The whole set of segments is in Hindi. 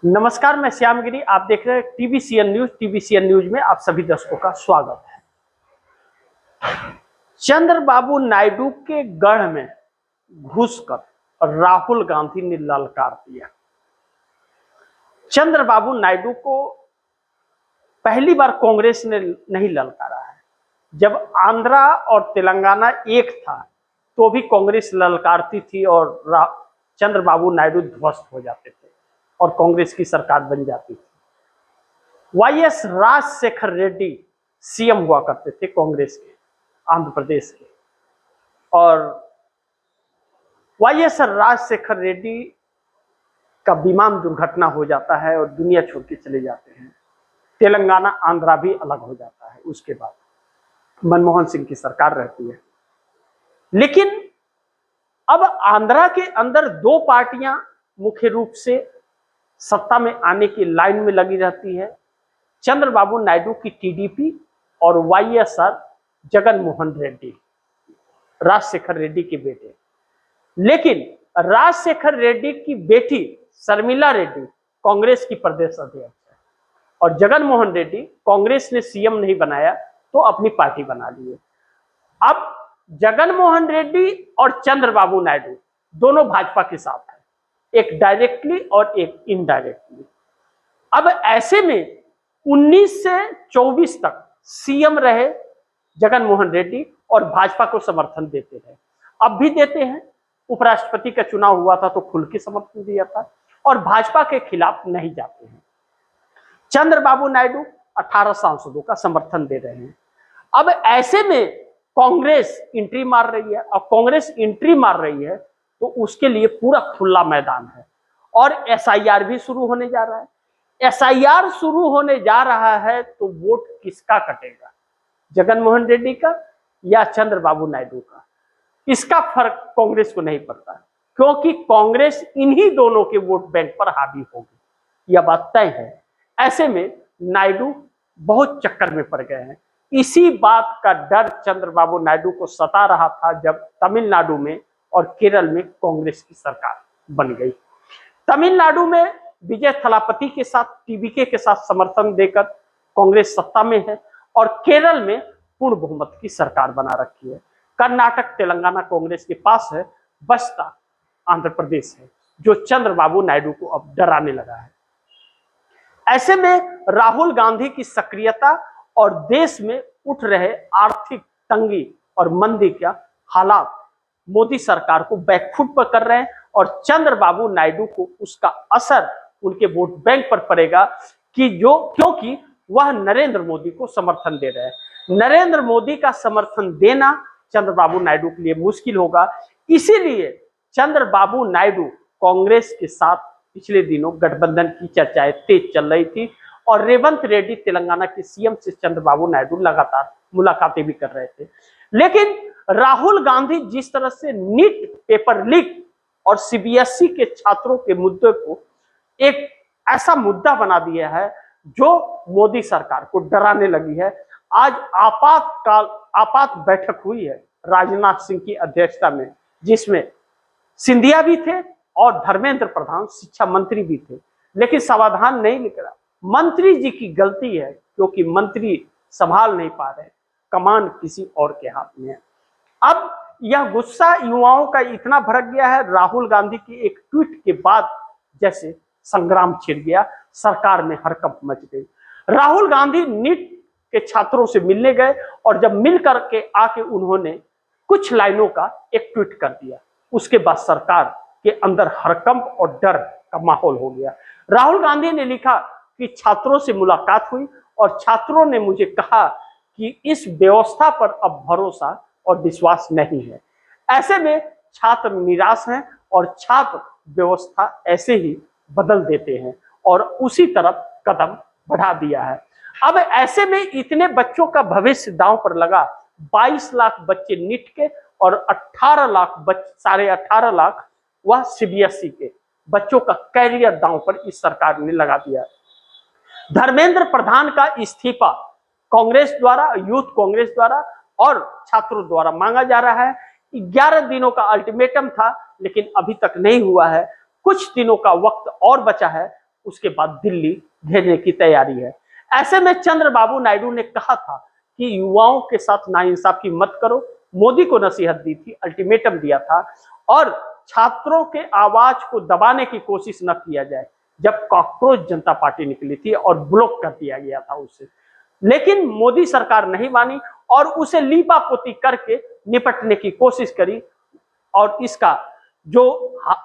नमस्कार, मैं श्यामगिरी। आप देख रहे हैं टीवीसीएन न्यूज। टीवीसीएन न्यूज में आप सभी दर्शकों का स्वागत है। चंद्रबाबू नायडू के गढ़ में घुसकर राहुल गांधी ने ललकार दिया। चंद्रबाबू नायडू को पहली बार कांग्रेस ने नहीं ललकारा है। जब आंध्रा और तेलंगाना एक था तो भी कांग्रेस ललकारती थी और चंद्रबाबू नायडू ध्वस्त हो जाते थे और कांग्रेस की सरकार बन जाती थी। वाईएस राजशेखर रेड्डी सीएम हुआ करते थे कांग्रेस के, आंध्र प्रदेश के, और वाईएस राजशेखर रेड्डी का विमान दुर्घटना हो जाता है और दुनिया छोड़ के चले जाते हैं। तेलंगाना आंध्रा भी अलग हो जाता है। उसके बाद मनमोहन सिंह की सरकार रहती है। लेकिन अब आंध्रा के अंदर दो पार्टियां मुख्य रूप से सत्ता में आने की लाइन में लगी रहती है। चंद्रबाबू नायडू की टीडीपी और वाईएसआर जगन मोहन रेड्डी, राजशेखर रेड्डी के बेटे। लेकिन राजशेखर रेड्डी की बेटी शर्मिला रेड्डी कांग्रेस की प्रदेश अध्यक्ष है और जगन मोहन रेड्डी कांग्रेस ने सीएम नहीं बनाया तो अपनी पार्टी बना लिए। अब जगन मोहन रेड्डी और चंद्रबाबू नायडू दोनों भाजपा के साथ है, एक डायरेक्टली और एक इनडायरेक्टली। अब ऐसे में 19 से 24 तक सीएम रहे जगन मोहन रेड्डी और भाजपा को समर्थन देते रहे, अब भी देते हैं। उपराष्ट्रपति का चुनाव हुआ था तो खुल के समर्थन दिया था और भाजपा के खिलाफ नहीं जाते हैं। चंद्रबाबू नायडू 18 सांसदों का समर्थन दे रहे हैं। अब ऐसे में कांग्रेस एंट्री मार रही है और कांग्रेस एंट्री मार रही है तो उसके लिए पूरा खुला मैदान है और एसआईआर भी शुरू होने जा रहा है। एसआईआर शुरू होने जा रहा है तो वोट किसका कटेगा, जगन मोहन रेड्डी का या चंद्रबाबू नायडू का? इसका फर्क कांग्रेस को नहीं पड़ता क्योंकि कांग्रेस इन्हीं दोनों के वोट बैंक पर हावी होगी, यह बात तय है। ऐसे में नायडू बहुत चक्कर में पड़ गए हैं। इसी बात का डर चंद्रबाबू नायडू को सता रहा था जब तमिलनाडु में और केरल में कांग्रेस की सरकार बन गई। तमिलनाडु में विजय थलापति के साथ, टीवीके के साथ समर्थन देकर कांग्रेस सत्ता में है और केरल में पूर्ण बहुमत की सरकार बना रखी है। कर्नाटक, तेलंगाना कांग्रेस के पास है, बचता आंध्र प्रदेश है जो चंद्रबाबू नायडू को अब डराने लगा है। ऐसे में राहुल गांधी की सक्रियता और देश में उठ रहे आर्थिक तंगी और मंदी का हालात मोदी सरकार को बैकफुट पर कर रहे हैं और चंद्रबाबू नायडू को उसका असर उनके वोट बैंक पर पड़ेगा क्योंकि वह नरेंद्र मोदी को समर्थन दे रहे हैं। नरेंद्र मोदी का समर्थन देना चंद्रबाबू नायडू के लिए मुश्किल होगा। इसीलिए चंद्रबाबू नायडू कांग्रेस के साथ पिछले दिनों गठबंधन की चर्चाएं तेज चल रही थी और रेवंत रेड्डी तेलंगाना के सीएम से चंद्रबाबू नायडू लगातार मुलाकातें भी कर रहे थे। लेकिन राहुल गांधी जिस तरह से नीट पेपर लीक और सीबीएसई के छात्रों के मुद्दे को एक ऐसा मुद्दा बना दिया है जो मोदी सरकार को डराने लगी है। आज आपात बैठक हुई है राजनाथ सिंह की अध्यक्षता में, जिसमें सिंधिया भी थे और धर्मेंद्र प्रधान शिक्षा मंत्री भी थे, लेकिन समाधान नहीं निकला। मंत्री जी की गलती है क्योंकि मंत्री संभाल नहीं पा रहे, कमान किसी और के हाथ में है। अब यह गुस्सा युवाओं का इतना भड़क गया है, राहुल गांधी की एक ट्वीट के बाद जैसे संग्राम छिड़ गया, सरकार में हड़कंप मच गई। राहुल गांधी नीट के छात्रों से मिलने गए और जब मिल करके आके उन्होंने कुछ लाइनों का एक ट्वीट कर दिया, उसके बाद सरकार के अंदर हड़कंप और डर का माहौल हो गया। राहुल गांधी ने लिखा कि छात्रों से मुलाकात हुई और छात्रों ने मुझे कहा कि इस व्यवस्था पर अब भरोसा और विश्वास नहीं है। ऐसे में छात्र निराश हैं और छात्र व्यवस्था ऐसे ही बदल देते हैं और उसी तरफ कदम बढ़ा दिया है। अब ऐसे में इतने बच्चों का भविष्य दांव पर लगा। 22 लाख बच्चे नीट के और 18 लाख साढ़े 18 लाख वह सीबीएसई के बच्चों का कैरियर दांव पर इस सरकार ने लगा दिया। धर्मेंद्र प्रधान का इस्तीफा कांग्रेस द्वारा, यूथ कांग्रेस द्वारा और छात्रों द्वारा मांगा जा रहा है। 11 दिनों का अल्टीमेटम था लेकिन अभी तक नहीं हुआ है। कुछ दिनों का वक्त और बचा है, उसके बाद दिल्ली घेरने की तैयारी है। ऐसे में चंद्रबाबू नायडू ने कहा था कि युवाओं के साथ नाइंसाफी मत करो। मोदी को नसीहत दी थी, अल्टीमेटम दिया था, और छात्रों के आवाज को दबाने की कोशिश न किया जाए जब कॉकरोच जनता पार्टी निकली थी और ब्लॉक कर दिया गया था उसे। लेकिन मोदी सरकार नहीं मानी और उसे लीपापोती करके निपटने की कोशिश करी, और इसका जो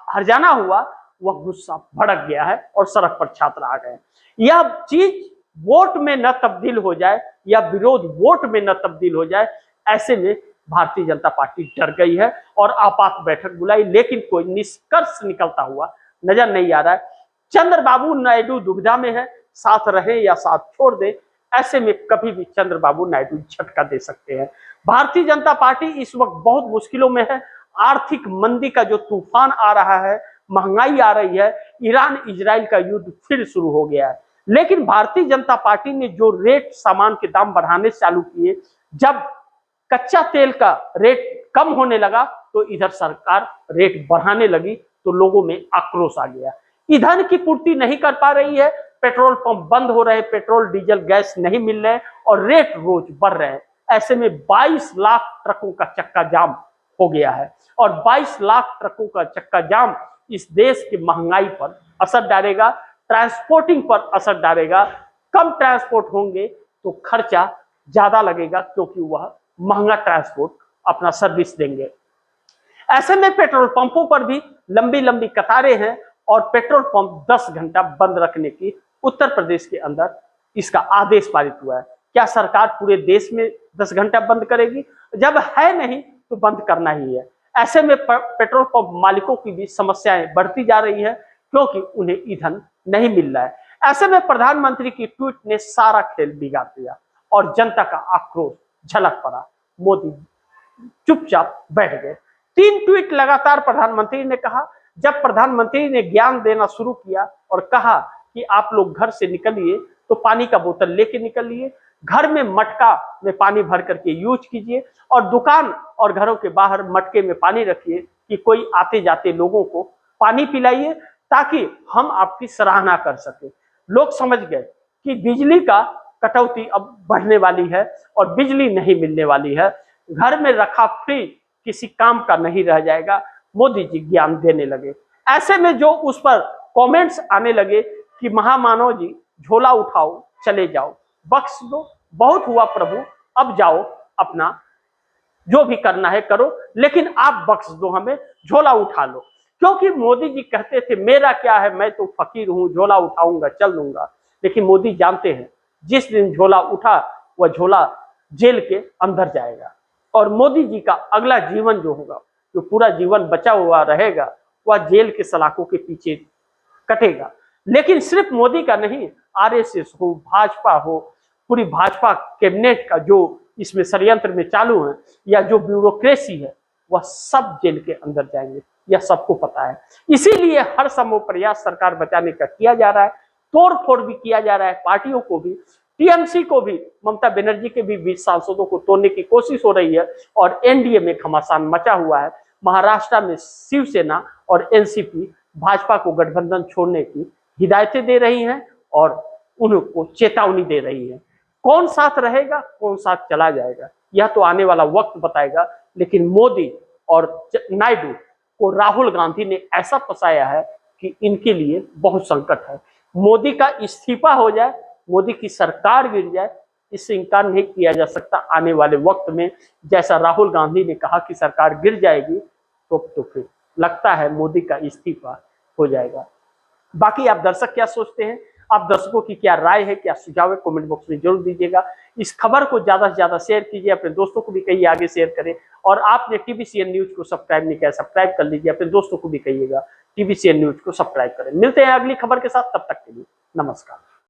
हर्जाना हुआ वह गुस्सा भड़क गया है और सड़क पर छात्र आ गए। यह चीज वोट में न तब्दील हो जाए या विरोध वोट में न तब्दील हो जाए, ऐसे में भारतीय जनता पार्टी डर गई है और आपात बैठक बुलाई, लेकिन कोई निष्कर्ष निकलता हुआ नजर नहीं आ रहा है। चंद्रबाबू नायडू दुविधा में है, साथ रहे या साथ छोड़ दे। ऐसे में कभी भी चंद्रबाबू नायडू झटका दे सकते हैं। भारतीय जनता पार्टी इस वक्त बहुत मुश्किलों में है। आर्थिक मंदी का जो तूफान आ रहा है, महंगाई आ रही है, ईरान इजराइल का युद्ध फिर शुरू हो गया है। लेकिन भारतीय जनता पार्टी ने जो रेट सामान के दाम बढ़ाने चालू किए, जब कच्चा तेल का रेट कम होने लगा तो इधर सरकार रेट बढ़ाने लगी, तो लोगों में आक्रोश आ गया। ईंधन की पूर्ति नहीं कर पा रही है, पेट्रोल पंप बंद हो रहे, पेट्रोल डीजल गैस नहीं मिल रहे और रेट रोज बढ़ रहे हैं। ऐसे में 22 लाख ट्रकों का चक्का जाम हो गया है और 22 लाख ट्रकों का चक्का जाम इस देश की महंगाई पर असर डालेगा, ट्रांसपोर्टिंग पर असर डालेगा। कम ट्रांसपोर्ट होंगे तो खर्चा ज्यादा लगेगा, क्योंकि वह महंगा ट्रांसपोर्ट अपना सर्विस देंगे। ऐसे में पेट्रोल पंपों पर भी लंबी लंबी कतारें हैं और पेट्रोल पंप 10 घंटा बंद रखने की उत्तर प्रदेश के अंदर इसका आदेश पारित हुआ है। क्या सरकार पूरे देश में 10 घंटा बंद करेगी? जब है नहीं तो बंद करना ही है। ऐसे में पेट्रोल पंप मालिकों की भी समस्याएं बढ़ती जा रही है, क्योंकि उन्हें ईंधन नहीं मिल रहा है। ऐसे में प्रधानमंत्री की ट्वीट ने सारा खेल बिगाड़ दिया और जनता का आक्रोश झलक पड़ा। मोदी चुपचाप बैठ गए। 3 ट्वीट लगातार प्रधानमंत्री ने कहा। जब प्रधानमंत्री ने ज्ञान देना शुरू किया और कहा कि आप लोग घर से निकलिए तो पानी का बोतल लेके निकलिए, घर में मटका में पानी भर करके यूज कीजिए और दुकान और घरों के बाहर मटके में पानी रखिए कि कोई आते जाते लोगों को पानी पिलाइए, ताकि हम आपकी सराहना कर सके। लोग समझ गए कि बिजली का कटौती अब बढ़ने वाली है और बिजली नहीं मिलने वाली है। घर में रखा फ्री किसी काम का नहीं रह जाएगा। मोदी जी ज्ञान देने लगे। ऐसे में जो उस पर कमेंट्स आने लगे कि महामानव जी झोला उठाओ, चले जाओ, बख्श दो, बहुत हुआ प्रभु, अब जाओ, अपना जो भी करना है करो, लेकिन आप बख्श दो, हमें झोला उठा लो। क्योंकि मोदी जी कहते थे मेरा क्या है, मैं तो फकीर हूं, झोला उठाऊंगा, चल दूंगा। लेकिन मोदी जानते हैं जिस दिन झोला उठा वह झोला जेल के अंदर जाएगा और मोदी जी का अगला जीवन जो होगा, जो पूरा जीवन बचा हुआ रहेगा, वह जेल के सलाखों के पीछे कटेगा। लेकिन सिर्फ मोदी का नहीं, आरएसएस हो, भाजपा हो, पूरी भाजपा कैबिनेट का जो इसमें षड्यंत्र में चालू है या जो ब्यूरोक्रेसी है, वह सब जेल के अंदर जाएंगे, यह सबको पता है। इसीलिए हर संभव प्रयास सरकार बचाने का किया जा रहा है। तोड़ फोड़ भी किया जा रहा है, पार्टियों को भी, टीएमसी को भी, ममता बनर्जी के भी 20 सांसदों को तोड़ने की कोशिश हो रही है और एनडीए में घमासान मचा हुआ है। महाराष्ट्र में शिवसेना और एनसीपी भाजपा को गठबंधन छोड़ने की हिदायतें दे रही हैं और उनको चेतावनी दे रही है। कौन साथ रहेगा, कौन साथ चला जाएगा, यह तो आने वाला वक्त बताएगा। लेकिन मोदी और नायडू को राहुल गांधी ने ऐसा फंसाया है कि इनके लिए बहुत संकट है। मोदी का इस्तीफा हो जाए, मोदी की सरकार गिर जाए, इससे इनकार नहीं किया जा सकता। आने वाले वक्त में जैसा राहुल गांधी ने कहा कि सरकार गिर जाएगी, तो फिर लगता है मोदी का इस्तीफा हो जाएगा। बाकी आप दर्शक क्या सोचते हैं, आप दर्शकों की क्या राय है, क्या सुझाव है, कमेंट बॉक्स में जरूर दीजिएगा। इस खबर को ज्यादा से ज्यादा शेयर कीजिए, अपने दोस्तों को भी कहिए आगे शेयर करें। और आपने टीवीसीएन न्यूज को सब्सक्राइब नहीं किया, सब्सक्राइब कर लीजिए, अपने दोस्तों को भी कहिएगा टीवीसीएन न्यूज को सब्सक्राइब करें। मिलते हैं अगली खबर के साथ, तब तक के लिए नमस्कार।